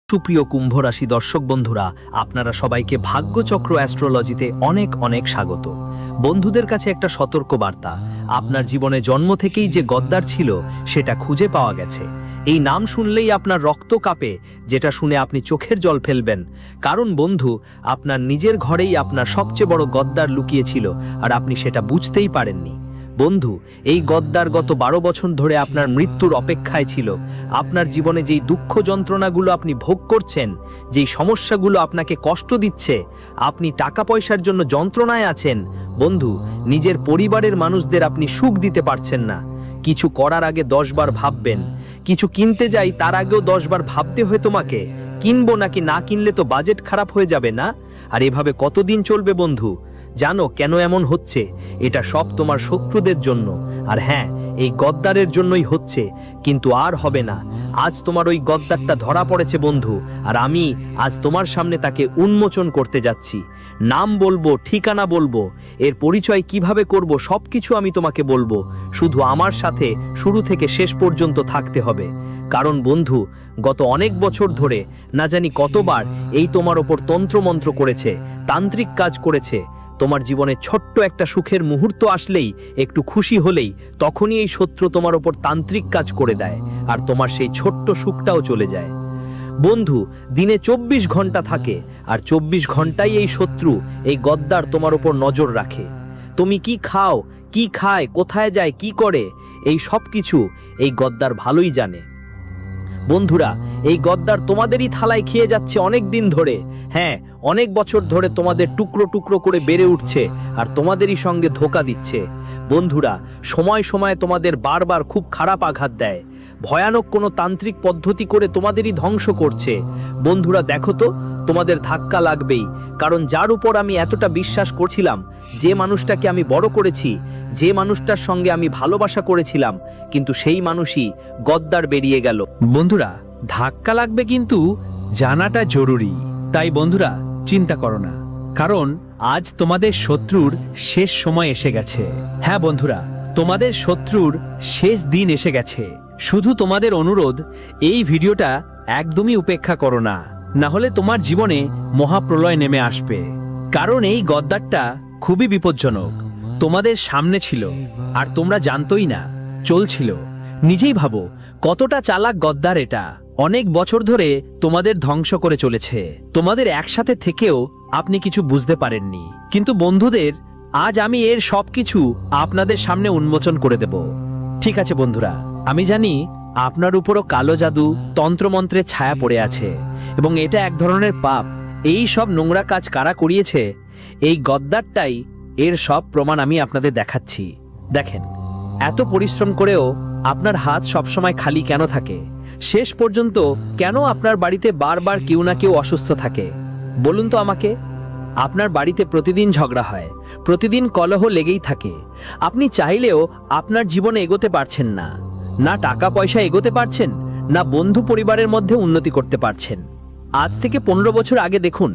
সুপ্রিয় কুম্ভ রাশি দর্শক বন্ধুরা, আপনারা সবাইকে ভাগ্যচক্র অ্যাস্ট্রোলজিতে অনেক অনেক স্বাগত। বন্ধুদের কাছে একটা সতর্ক বার্তা, আপনার জীবনে জন্ম থেকেই যে গদ্দার ছিল সেটা খুঁজে পাওয়া গেছে। এই নাম শুনলেই আপনার রক্ত কাঁপে, যেটা শুনে আপনি চোখের জল ফেলবেন। কারণ বন্ধু, আপনার নিজের ঘরেই আপনার সবচেয়ে বড় গদ্দার লুকিয়েছিল, আর আপনি সেটা বুঝতেই পারেননি। বন্ধু, এই গদ্দার গত 12 বছর ধরে আপনার মৃত্যুর অপেক্ষায় ছিল। আপনার জীবনে যেই দুঃখ যন্ত্রণাগুলো আপনি ভোগ করছেন, যেই সমস্যাগুলো আপনাকে কষ্ট দিচ্ছে, আপনি টাকা পয়সার জন্য যন্ত্রণায় আছেন। বন্ধু, নিজের পরিবারের মানুষদের আপনি সুখ দিতে পারছেন না। কিছু করার আগে 10 বার ভাববেন। কিছু কিনতে যাই তার আগেও 10 বার ভাবতে হয় তোমাকে, কিনবো নাকি না কিনলে তো বাজেট খারাপ হয়ে যাবে না। আর এভাবে কতদিন চলবে বন্ধু? জানো কেন এমন হচ্ছে? এটা সব তোমার শত্রুদের জন্য। আর হ্যাঁ, এই গদ্দারের জন্যই হচ্ছে, কিন্তু আর হবে না। আজ তোমার ওই গদ্দারটা ধরা পড়েছে বন্ধু, আর আমি আজ তোমার সামনে তাকে উন্মোচন করতে যাচ্ছি। নাম বলবো, ঠিকানা বলবো, এর পরিচয় কিভাবে করব সবকিছু আমি তোমাকে বলবো। শুধু আমার সাথে শুরু থেকে শেষ পর্যন্ত থাকতে হবে। কারণ বন্ধু, গত অনেক বছর ধরে না জানি কতবার এই তোমার ওপর তন্ত্রমন্ত্র করেছে, তান্ত্রিক কাজ করেছে। তোমার জীবনে ছোট্ট একটা সুখের মুহূর্ত আসলেই, একটু খুশি হলেই, তখনই এই শত্রু তোমার ওপর তান্ত্রিক কাজ করে দেয়, আর তোমার সেই ছোট্ট সুখটাও চলে যায়। বন্ধু, দিনে 24 ঘন্টা থাকে, আর 24 ঘন্টাই এই শত্রু, এই গদ্দার তোমার ওপর নজর রাখে। তুমি কি খাও, কি খায়, কোথায় যায়, কি করে, এই সব কিছু এই গদ্দার ভালোই জানে। বন্ধুরা, এই গদ্দার তোমাদেরই থালায় খেয়ে যাচ্ছে অনেক দিন ধরে। হ্যাঁ, অনেক বছর ধরে তোমাদের টুকরো টুকরো করে বেড়ে উঠছে, আর তোমাদেরই সঙ্গে ধোঁকা দিচ্ছে। বন্ধুরা, সময় সময় তোমাদের বারবার খুব খারাপ আঘাত দেয়, ভয়ানক কোনো তান্ত্রিক পদ্ধতি করে তোমাদেরই ধ্বংস করছে। বন্ধুরা দেখো তো, তোমাদের ধাক্কা লাগবেই। কারণ যার উপর আমি এতটা বিশ্বাস করছিলাম, যে মানুষটাকে আমি বড় করেছি, যে মানুষটার সঙ্গে আমি ভালোবাসা করেছিলাম, কিন্তু সেই মানুষই গদ্দার বেরিয়ে গেল। বন্ধুরা, ধাক্কা লাগবে, কিন্তু জানাটা জরুরি। তাই বন্ধুরা, চিন্তা করো না, কারণ আজ তোমাদের শত্রুর শেষ সময় এসে গেছে। হ্যাঁ বন্ধুরা, তোমাদের শত্রুর শেষ দিন এসে গেছে। শুধু তোমাদের অনুরোধ, এই ভিডিওটা একদমই উপেক্ষা করো না, না হলে তোমার জীবনে মহাপ্রলয় নেমে আসবে। কারণ এই গদ্দারটা খুবই বিপজ্জনক। তোমাদের সামনে ছিল, আর তোমরা জানতোই না, চলছিল। নিজেই ভাবো কতটা চালাক গদ্দার এটা। অনেক বছর ধরে তোমাদের ধ্বংস করে চলেছে। তোমাদের একসাথে থেকেও আপনি কিছু বুঝতে পারেননি। কিন্তু বন্ধুদের, আজ আমি এর সবকিছু আপনাদের সামনে উন্মোচন করে দেব। ঠিক আছে বন্ধুরা, আমি জানি আপনার উপরও কালো জাদু, তন্ত্রমন্ত্রের ছায়া পড়ে আছে, এবং এটা এক ধরনের পাপ। এই সব নোংরা কাজ কারা করিয়েছে? এই গদ্দারটাই। এর সব প্রমাণ আমি আপনাদের দেখাচ্ছি। দেখেন, এত পরিশ্রম করেও আপনার হাত সবসময় খালি কেন থাকে? শেষ পর্যন্ত কেন আপনার বাড়িতে বারবার কেউ না কেউ অসুস্থ থাকে? বলুন তো আমাকে। আপনার বাড়িতে প্রতিদিন ঝগড়া হয়, প্রতিদিন কলহ লেগেই থাকে। আপনি চাইলেও আপনার জীবনে এগোতে পারছেন না। না টাকা পয়সা এগোতে পারছেন, না বন্ধু পরিবারের মধ্যে উন্নতি করতে পারছেন। আজ থেকে 15 বছর আগে দেখুন,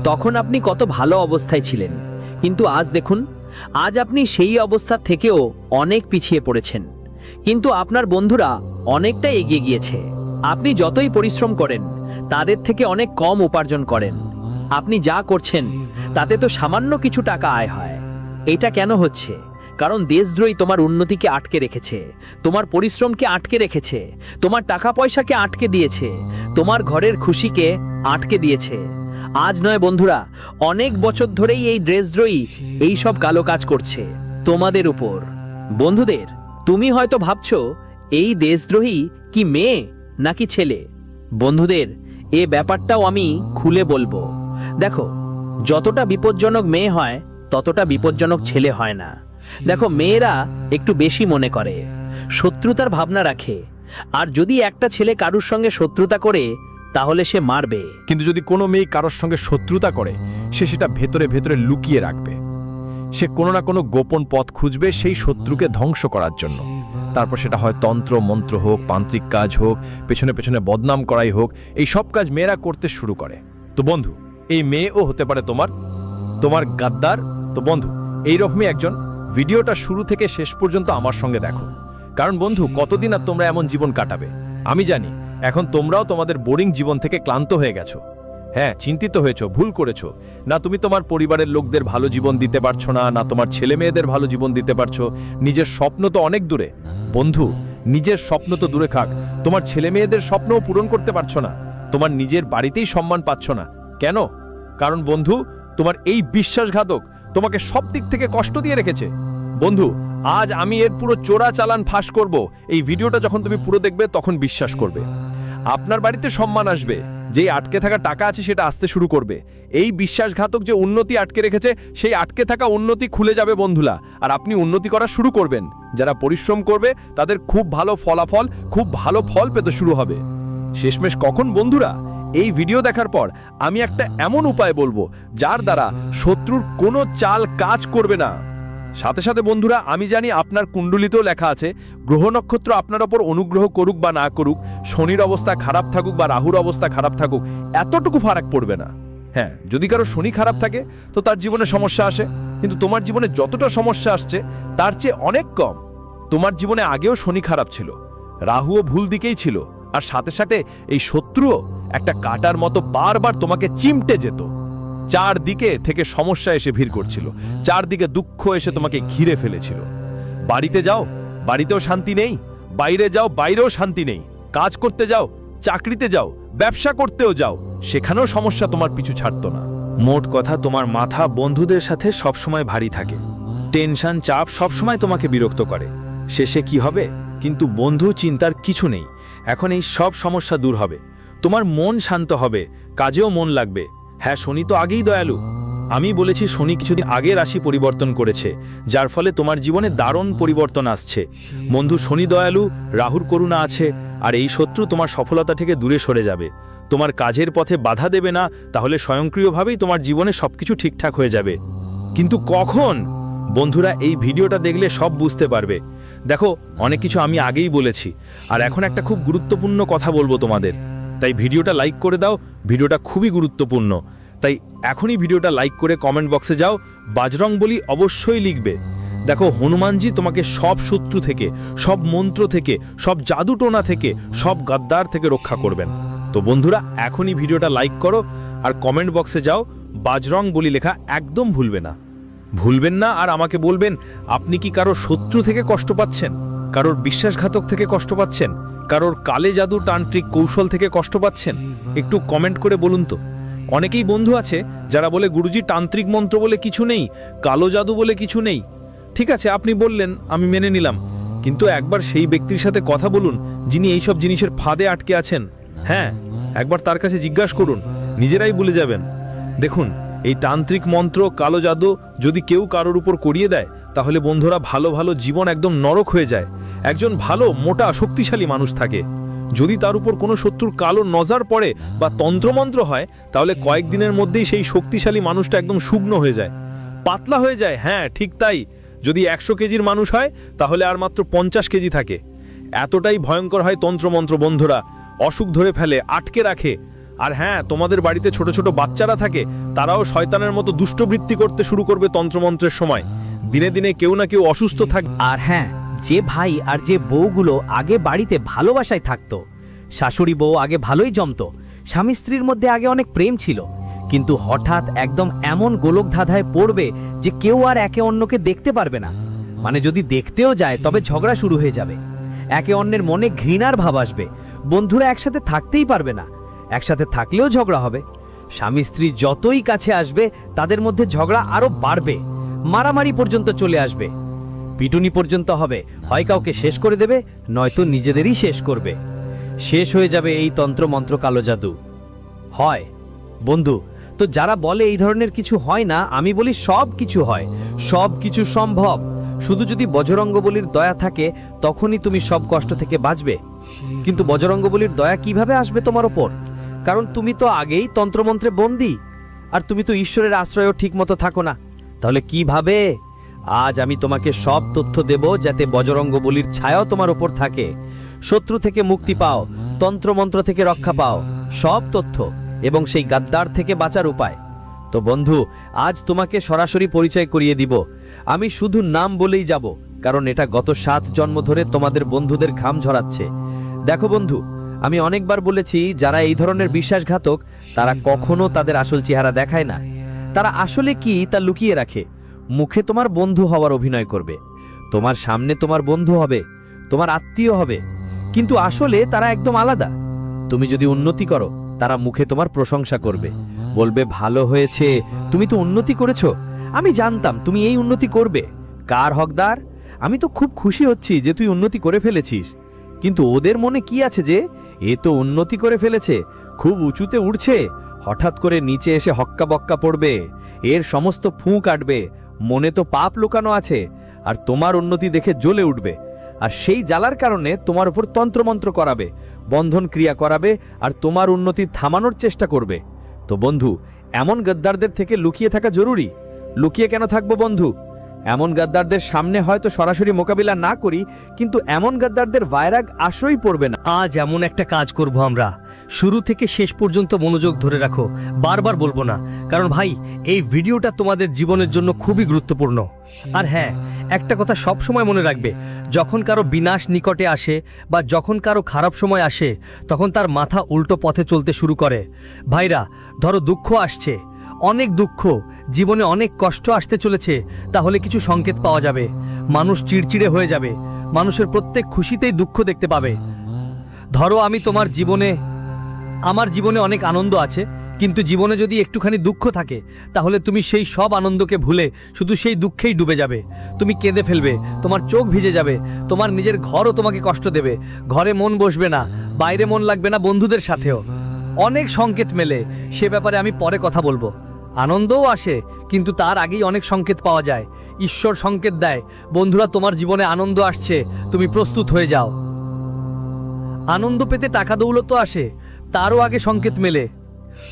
তখন আপনি কত ভালো অবস্থায় ছিলেন। কিন্তু আজ দেখুন, আজ আপনি সেই অবস্থা থেকেও অনেক পিছিয়ে পড়েছেন। কিন্তু আপনার বন্ধুরা অনেকটা এগিয়ে গিয়েছে। আপনি যতই পরিশ্রম করেন, তাদের থেকে অনেক কম উপার্জন করেন। আপনি যা করছেন তাতে তো সামান্য কিছু টাকা আয় হয়। এটা কেন হচ্ছে? কারণ দেশদ্রোহী তোমার উন্নতিকে আটকে রেখেছে, তোমার পরিশ্রমকে আটকে রেখেছে, তোমার টাকা পয়সাকে আটকে দিয়েছে, তোমার ঘরের খুশিকে আটকে দিয়েছে। আজ নয় বন্ধুরা, অনেক বছর ধরেই এই দেশদ্রোহী এই সব কালো কাজ করছে তোমাদের উপর। বন্ধুদের, তুমি হয়তো ভাবছো এই দেশদ্রোহী কি মেয়ে নাকি ছেলে? বন্ধুদের, এ ব্যাপারটাও আমি খুলে বলবো। দেখো, যতটা বিপজ্জনক মেয়ে হয়, ততটা বিপজ্জনক ছেলে হয় না। দেখো, মেয়েরা একটু বেশি মনে করে, শত্রুতার ভাবনা রাখে। আর যদি একটা ছেলে কারুর সঙ্গে শত্রুতা করে, তাহলে সে মারবে। কিন্তু যদি কোনো মেয়ে কারোর সঙ্গে শত্রুতা করে, সে সেটা ভেতরে ভেতরে লুকিয়ে রাখবে। সে কোনো না কোনো গোপন পথ খুঁজবে সেই শত্রুকে ধ্বংস করার জন্য। তারপর সেটা হয় তন্ত্র মন্ত্র হোক, তান্ত্রিক কাজ হোক, পেছনে পেছনে বদনাম করাই হোক, এই সব কাজ মেয়েরা করতে শুরু করে। তো বন্ধু, এই মেয়েও হতে পারে তোমার গাদ্দার। তো বন্ধু, এইরকমই একজন। ভিডিওটা শুরু থেকে শেষ পর্যন্ত আমার সঙ্গে দেখো। কারণ বন্ধু, কতদিন আর তোমরা এমন জীবন কাটাবে? আমি জানি এখন তোমরাও তোমাদের বোরিং জীবন থেকে ক্লান্ত হয়ে গেছো। হ্যাঁ, চিন্তিত হয়েছো, ভুল করেছো। না তুমি তোমার পরিবারের লোকদের ভালো জীবন দিতে পারছো না, না তোমার ছেলে মেয়েদের ভালো জীবন দিতে পারছো। নিজের স্বপ্ন তো অনেক দূরে বন্ধু, নিজের স্বপ্ন তো দূরে থাক, তোমার ছেলে মেয়েদের স্বপ্নও পূরণ করতে পারছো না। তোমার নিজের বাড়িতেই সম্মান পাচ্ছ না। কেন? কারণ বন্ধু, তোমার এই বিশ্বাসঘাতক তোমাকে সব দিক থেকে কষ্ট দিয়ে রেখেছে। বন্ধু, আজ আমি এর পুরো চোরা চালান ফাঁস করব। এই ভিডিওটা যখন তুমি পুরো দেখবে তখন বিশ্বাস করবে। আপনার বাড়িতে সম্মান আসবে, যেই আটকে থাকা টাকা আছে সেটা আসতে শুরু করবে। এই বিশ্বাসঘাতক যে উন্নতি আটকে রেখেছে, সেই আটকে থাকা উন্নতি খুলে যাবে বন্ধুরা, আর আপনি উন্নতি করা শুরু করবেন। যারা পরিশ্রম করবে তাদের খুব ভালো ফলাফল, খুব ভালো ফল পেতে শুরু হবে। শেষমেশ কখন বন্ধুরা? এই ভিডিও দেখার পর আমি একটা এমন উপায় বলবো যার দ্বারা শত্রুর কোনো চাল কাজ করবে না। সাথে সাথে বন্ধুরা, আমি জানি আপনার কুণ্ডলিতেও লেখা আছে গ্রহ নক্ষত্র আপনার ওপর অনুগ্রহ করুক বা না করুক, শনির অবস্থা খারাপ থাকুক বা রাহুর অবস্থা খারাপ থাকুক, এতটুকু ফারাক পড়বে না। হ্যাঁ, যদি কারো শনি খারাপ থাকে তো তার জীবনে সমস্যা আসে, কিন্তু তোমার জীবনে যতটা সমস্যা আসছে তার চেয়ে অনেক কম। তোমার জীবনে আগেও শনি খারাপ ছিল, রাহুও ভুল দিকেই ছিল, আর সাথে সাথে এই শত্রুও একটা কাঁটার মতো বারবার তোমাকে চিমটে যেত। চারদিকে থেকে সমস্যা এসে ভিড় করছিল, চারদিকে দুঃখ এসে তোমাকে ঘিরে ফেলেছিল। বাড়িতে যাও, বাড়িতেও শান্তি নেই, বাইরে যাও, বাইরেও শান্তি নেই, কাজ করতে যাও, চাকরিতে যাও, ব্যবসা করতেও যাও, সেখানেও সমস্যা তোমার পিছু ছাড়তো না। মোট কথা, তোমার মাথা বন্ধুদের সাথে সবসময় ভারী থাকে, টেনশন চাপ সবসময় তোমাকে বিরক্ত করে। শেষে কি হবে? কিন্তু বন্ধু, চিন্তার কিছু নেই। এখন এই সব সমস্যা দূর হবে, তোমার মন শান্ত হবে, কাজেও মন লাগবে। হ্যাঁ, শনি তো আগেই দয়ালু। আমি বলেছি শনি কিছুদিন আগে রাশি পরিবর্তন করেছে, যার ফলে তোমার জীবনে দারুণ পরিবর্তন আসছে। বন্ধু, শনি দয়ালু, রাহুর করুণা আছে, আর এই শত্রু তোমার সফলতা থেকে দূরে সরে যাবে, তোমার কাজের পথে বাধা দেবে না। তাহলে স্বয়ংক্রিয়ভাবেই তোমার জীবনে সবকিছু ঠিকঠাক হয়ে যাবে। কিন্তু কখন? বন্ধুরা, এই ভিডিওটা দেখলে সব বুঝতে পারবে। দেখো, অনেক কিছু আমি আগেই বলেছি, আর এখন একটা খুব গুরুত্বপূর্ণ কথা বলবো তোমাদের, তাই ভিডিওটা লাইক করে দাও। ভিডিওটা খুবই গুরুত্বপূর্ণ, তাই এখনই ভিডিওটা লাইক করে কমেন্ট বক্সে যাও, বাজরংবলী অবশ্যই লিখবে। দেখো, হনুমানজি তোমাকে সব শত্রু থেকে, সব মন্ত্র থেকে, সব জাদুটোনা থেকে, সব গাদ্দার থেকে রক্ষা করবেন। তো বন্ধুরা, এখনই ভিডিওটা লাইক করো আর কমেন্ট বক্সে যাও, বাজরংবলী লেখা একদম ভুলবে না। ভুলবেন না, আর আমাকে বলবেন আপনি কি কারোর শত্রু থেকে কষ্ট পাচ্ছেন, কারোর বিশ্বাসঘাতক থেকে কষ্ট পাচ্ছেন, কারোর কালে জাদু তান্ত্রিক কৌশল থেকে কষ্ট পাচ্ছেন, একটু কমেন্ট করে বলুন তো। অনেকেই বন্ধু আছে যারা বলে গুরুজি, তান্ত্রিক মন্ত্র বলে কিছু নেই, কালো জাদু বলে কিছু নেই। ঠিক আছে, আপনি বললেন, আমি মেনে নিলাম, কিন্তু একবার সেই ব্যক্তির সাথে কথা বলুন যিনি এইসব জিনিসের ফাঁদে আটকে আছেন। হ্যাঁ, একবার তার কাছে জিজ্ঞাসা করুন, নিজেরাই ভুলে যাবেন। দেখুন, এই তান্ত্রিক মন্ত্র, কালো জাদু যদি কেউ কারোর উপর করিয়ে দেয়, তাহলে বন্ধুরা ভালো ভালো জীবন একদম নরক হয়ে যায়। একজন ভালো মোটা শক্তিশালী মানুষ থাকে, যদি তার উপর কোনো শত্রুর কালো নজর পড়ে বা তন্ত্রমন্ত্র হয়, তাহলে কয়েকদিনের মধ্যেই সেই শক্তিশালী মানুষটা একদম শুকনো হয়ে যায়, পাতলা হয়ে যায়। হ্যাঁ, ঠিক তাই। যদি 100 কেজির মানুষ হয়, তাহলে আর মাত্র 50 কেজি থাকে। এতটাই ভয়ঙ্কর হয় তন্ত্রমন্ত্র বন্ধুরা, অসুখ ধরে ফেলে, আটকে রাখে। আর হ্যাঁ, তোমাদের বাড়িতে ছোট ছোট বাচ্চারা থাকে, তারাও শয়তানের মতো দুষ্টবৃত্তি করতে শুরু করবে তন্ত্রমন্ত্রের সময়। দিনে দিনে কেউ না কেউ অসুস্থ থাকবে। আর হ্যাঁ, যে ভাই আর যে বউগুলো আগে বাড়িতে ভালোবাসায় থাকতো, শাশুড়ি বউ আগে ভালোই জমতো, স্বামী স্ত্রীর মধ্যে আগে অনেক প্রেম ছিল, কিন্তু হঠাৎ একদম এমন গোলক ধাঁধায় পড়বে যে কেউ আর একে অন্যকে দেখতে পারবে না। মানে যদি দেখতেও যায় তবে ঝগড়া শুরু হয়ে যাবে, একে অন্যের মনে ঘৃণার ভাব আসবে, বন্ধুরা একসাথে থাকতেই পারবে না, একসাথে থাকলেও ঝগড়া হবে। স্বামী স্ত্রী যতই কাছে আসবে তাদের মধ্যে ঝগড়া আরো বাড়বে, মারামারি পর্যন্ত চলে আসবে, পিটুনি পর্যন্ত হবে। হয় কাউকে শেষ করে দেবে, নয়তো নিজেদেরই শেষ করবে। শেষ হয়ে যাবে এই তন্ত্রমন্ত্র কালো জাদু। হয় বন্ধু, তো যারা বলে এই ধরনের কিছু হয় না, আমি বলি সব কিছু হয়, সব কিছু সম্ভব। শুধু যদি বজরঙ্গবলীর দয়া থাকে, তখনই তুমি সব কষ্ট থেকে বাঁচবে। কিন্তু বজরঙ্গবলীর দয়া কিভাবে আসবে তোমার ওপর? কারণ তুমি তো আগেই তন্ত্রমন্ত্রে বন্দী, আর তুমি তো ঈশ্বরের আশ্রয়ও ঠিক মতো থাকো না, তাহলে কিভাবে? আজ আমি তোমাকে সব তথ্য দেব, যাতে বজরঙ্গবলীর ছায়াও তোমার ওপর থাকে, শত্রু থেকে মুক্তি পাও, তন্ত্রমন্ত্র থেকে রক্ষা পাও, সব তথ্য এবং সেই গাদ্দার থেকে বাঁচার উপায়। তো বন্ধু, আজ তোমাকে সরাসরি পরিচয় করিয়ে দিব। আমি শুধু নাম বলেই যাব, কারণ এটা গত 7 জন্ম ধরে তোমাদের বন্ধুদের ঘাম ঝরাচ্ছে। দেখো বন্ধু, আমি অনেকবার বলেছি, যারা এই ধরনের বিশ্বাসঘাতক তারা কখনো তাদের আসল চেহারা দেখায় না। তারা আসলে কি তা লুকিয়ে রাখে। মুখে তোমার বন্ধু হওয়ার অভিনয় করবে, তোমার সামনে তোমার বন্ধু হবে, তোমার আত্মীয় হবে, কিন্তু আসলে তারা একদম আলাদা। তুমি যদি উন্নতি করো, তারা মুখে তোমার প্রশংসা করবে, বলবে ভালো হয়েছে, তুমি তো উন্নতি করেছো, আমি জানতাম তুমি এই উন্নতি করবে। কার হকদার? আমি তো খুব খুশি হচ্ছি যে তুই উন্নতি করে ফেলেছিস। কিন্তু ওদের মনে কি আছে যে এ তো উন্নতি করে ফেলেছে, খুব উঁচুতে উঠছে, হঠাৎ করে নিচে এসে হক্কা বক্কা পড়বে, এর সমস্ত ফুঁ কাটবে, মনে তো পাপ লুকানো আছে, আর তোমার উন্নতি দেখে জ্বলে উঠবে, আর সেই জ্বালার কারণে তোমার উপর তন্ত্রমন্ত্র করাবে, বন্ধন ক্রিয়া করাবে, আর তোমার উন্নতি থামানোর চেষ্টা করবে। তো বন্ধু, এমন গদ্দারদের থেকে লুকিয়ে থাকা জরুরি। লুকিয়ে কেন থাকবো বন্ধু? এমন গদ্দারদের সামনে হয়তো সরাসরি মোকাবিলা না করি, কিন্তু এমন গদ্দারদের ভায়রাগ আশ্রয় পড়বে না। আজ এমন একটা কাজ করব আমরা, শুরু থেকে শেষ পর্যন্ত মনোযোগ ধরে রাখো, বারবার বলবো না, কারণ ভাই এই ভিডিওটা তোমাদের জীবনের জন্য খুবই গুরুত্বপূর্ণ। আর হ্যাঁ, একটা কথা সব সময় মনে রাখবে, যখন কারো বিনাশ নিকটে আসে বা যখন কারো খারাপ সময় আসে, তখন তার মাথা উল্টো পথে চলতে শুরু করে। ভাইরা, ধরো দুঃখ আসছে, অনেক দুঃখ, জীবনে অনেক কষ্ট আসতে চলেছে, তাহলে কিছু সংকেত পাওয়া যাবে। মানুষ চিড়চিড়ে হয়ে যাবে, মানুষের প্রত্যেক খুশিতেই দুঃখ দেখতে পাবে। ধরো আমার জীবনে অনেক আনন্দ আছে, কিন্তু জীবনে যদি একটুখানি দুঃখ থাকে, তাহলে তুমি সেই সব আনন্দকে ভুলে শুধু সেই দুঃখেই ডুবে যাবে। তুমি কেঁদে ফেলবে, তোমার চোখ ভিজে যাবে, তোমার নিজের ঘরও তোমাকে কষ্ট দেবে, ঘরে মন বসবে না, বাইরে মন লাগবে না, বন্ধুদের সাথেও। অনেক সংকেত মেলে, সে ব্যাপারে আমি পরে কথা বলবো। আনন্দও আসে, কিন্তু তার আগেই অনেক সংকেত পাওয়া যায়। ঈশ্বর সংকেত দেয়, বন্ধুরা তোমার জীবনে আনন্দ আসছে, তুমি প্রস্তুত হয়ে যাও। আনন্দ পেতে টাকা দৌলতও আসে, তারও আগে সংকেত মেলে।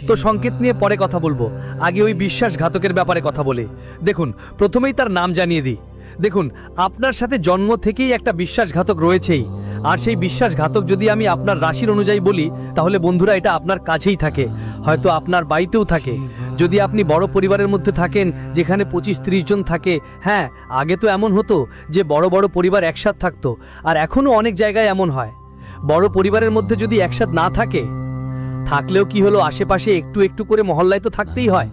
তো সংকেত নিয়ে পরে কথা বলবো, আগে ওই বিশ্বাসঘাতকের ব্যাপারে কথা বলি। দেখুন, প্রথমেই তার নাম জানিয়ে দিই। দেখুন, আপনার সাথে জন্ম থেকেই একটা বিশ্বাসঘাতক রয়েছেই, আর সেই বিশ্বাসঘাতক যদি আমি আপনার রাশির অনুযায়ী বলি, তাহলে বন্ধুরা এটা আপনার কাছেই থাকে, হয়তো আপনার বাড়িতেও থাকে। যদি আপনি বড় পরিবারের মধ্যে থাকেন, যেখানে 25-30 জন থাকে, হ্যাঁ আগে তো এমন হতো যে বড় বড় পরিবার একসাথে থাকতো, আর এখনও অনেক জায়গায় এমন হয়। বড় পরিবারের মধ্যে যদি একসাথে না থাকে, থাকলেও কি হলো, আশেপাশে একটু একটু করে মহল্লায় তো থাকতেই হয়।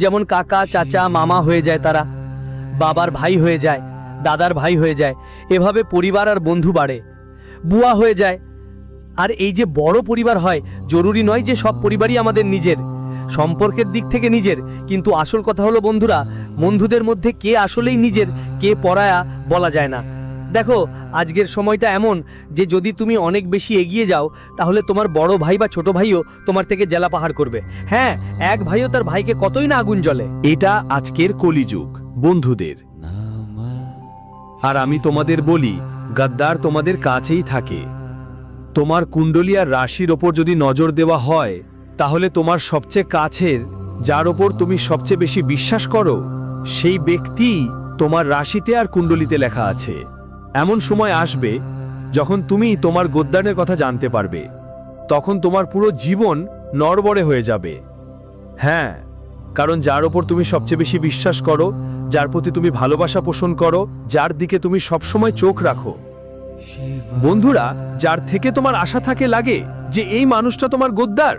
যেমন কাকা, চাচা, মামা হয়ে যায়, তারা বাবার ভাই হয়ে যায়, দাদার ভাই হয়ে যায়, এভাবে পরিবার আর বন্ধু বাড়ে, বুয়া হয়ে যায়। আর এই যে বড় পরিবার হয়, জরুরি নয় যে সব পরিবারই আমাদের নিজের, সম্পর্কের দিক থেকে নিজের, কিন্তু আসল কথা হলো বন্ধুরা, বন্ধুদের মধ্যে কে আসলেই নিজের, কে পরায়া বলা যায় না। দেখো, আজকের সময়টা এমন যে যদি তুমি অনেক বেশি এগিয়ে যাও, তাহলে তোমার বড় ভাই বা ছোট ভাইও তোমার থেকে জেলা পাহাড় করবে। হ্যাঁ, এক ভাইও তার ভাইকে কতই না আগুন জ্বলে। এটা আজকের কলিযুগ বন্ধুদের। আর আমি তোমাদের বলি, গদ্দার তোমাদের কাছেই থাকে। তোমার কুণ্ডলী আর রাশির ওপর যদি নজর দেওয়া হয়, তাহলে তোমার সবচেয়ে কাছের, যার ওপর তুমি সবচেয়ে বেশি বিশ্বাস করো, সেই ব্যক্তি তোমার রাশিতে আর কুণ্ডলিতে লেখা আছে। এমন সময় আসবে যখন তুমি তোমার গদ্দারের কথা জানতে পারবে, তখন তোমার পুরো জীবন নড়বড়ে হয়ে যাবে। হ্যাঁ, কারণ যার ওপর তুমি সবচেয়ে বেশি বিশ্বাস করো, যার প্রতি তুমি ভালোবাসা পোষণ করো, যার দিকে তুমি সবসময় চোখ রাখো, বন্ধুরা, যার থেকে তোমার আশা থাকে লাগে যে এই মানুষটা তোমার গদ্দার।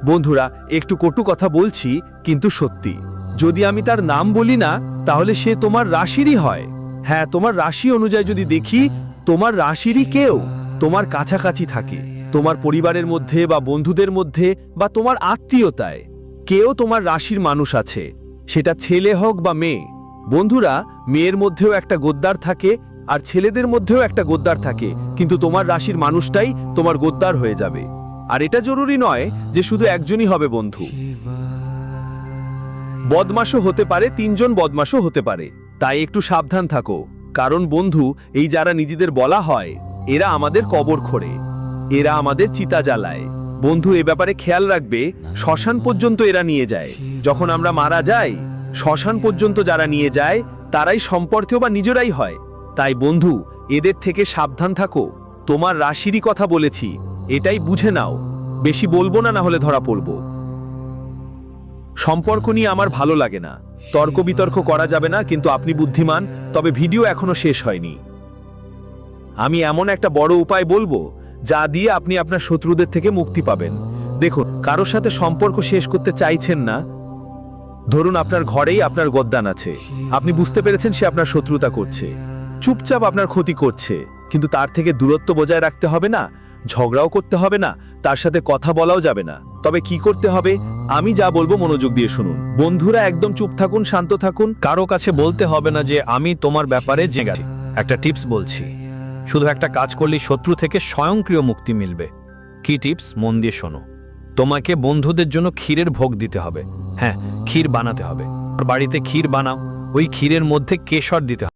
বন্ধুরা, একটু কটু কথা বলছি, কিন্তু সত্যি, যদি আমি তার নাম বলি না, তাহলে সে তোমার রাশিরই হয়। হ্যাঁ, তোমার রাশি অনুযায়ী যদি দেখি, তোমার রাশিরই কেউ তোমার কাছাকাছি থাকে, তোমার পরিবারের মধ্যে বা বন্ধুদের মধ্যে বা তোমার আত্মীয়তায় কেউ তোমার রাশির মানুষ আছে, সেটা ছেলে হোক বা মেয়ে। বন্ধুরা, মেয়ের মধ্যেও একটা গদ্দার থাকে, আর ছেলেদের মধ্যেও একটা গদ্দার থাকে, কিন্তু তোমার রাশির মানুষটাই তোমার গদ্দার হয়ে যাবে। আর এটা জরুরি নয় যে শুধু একজনই হবে বন্ধু, বদমাশও হতে পারে, 3 জন বদমাশও হতে পারে। তাই একটু সাবধান থাকো, কারণ বন্ধু, এই যারা নিজেদের বলা হয়, এরা আমাদের কবর খোঁড়ে, এরা আমাদের চিতা জ্বালায়। বন্ধু, এ ব্যাপারে খেয়াল রাখবে, শ্মশান পর্যন্ত এরা নিয়ে যায়। যখন আমরা মারা যাই, শ্মশান পর্যন্ত যারা নিয়ে যায়, তারাই সম্পর্কেও বা নিজেরাই হয়। তাই বন্ধু, এদের থেকে সাবধান থাকো। তোমার রাশিরই কথা বলেছি, এটাই বুঝে নাও। বেশি বলবো না, না হলে ধরা পড়বো। সম্পর্ক নিয়ে আমার ভালো লাগে না, তর্ক বিতর্ক করা যাবে না, কিন্তু আপনি বুদ্ধিমান, তবে ভিডিও এখনো শেষ হয়নি। আমি এমন একটা বড় উপায় বলবো, যা দিয়ে আপনি আপনার শত্রুদের থেকে মুক্তি পাবেন। দেখুন, কারোর সাথে সম্পর্ক শেষ করতে চাইছেন না। ধরুন আপনার ঘরেই আপনার গদ্দান আছে, আপনি বুঝতে পেরেছেন সে আপনার শত্রুতা করছে, চুপচাপ আপনার ক্ষতি করছে, কিন্তু তার থেকে দূরত্ব বজায় রাখতে হবে না, ঝগড়াও করতে হবে না, তার সাথে কথা বলাও যাবে না। তবে কি করতে হবে, আমি যা বলবো মনোযোগ দিয়ে শুনুন। বন্ধুরা একদম চুপ থাকুন, শান্ত থাকুন, কারো কাছে বলতে হবে না যে আমি তোমার ব্যাপারে জেগে আছি। একটা টিপস বলছি, শুধু একটা কাজ করলেই শত্রু থেকে স্বয়ংক্রিয় মুক্তি মিলবে। কি টিপস, মন দিয়ে শোনো। তোমাকে বন্ধুদের জন্য ক্ষীরের ভোগ দিতে হবে। হ্যাঁ, ক্ষীর বানাতে হবে। বাড়িতে ক্ষীর বানাও, ওই ক্ষীরের মধ্যে কেশর দিতে হবে।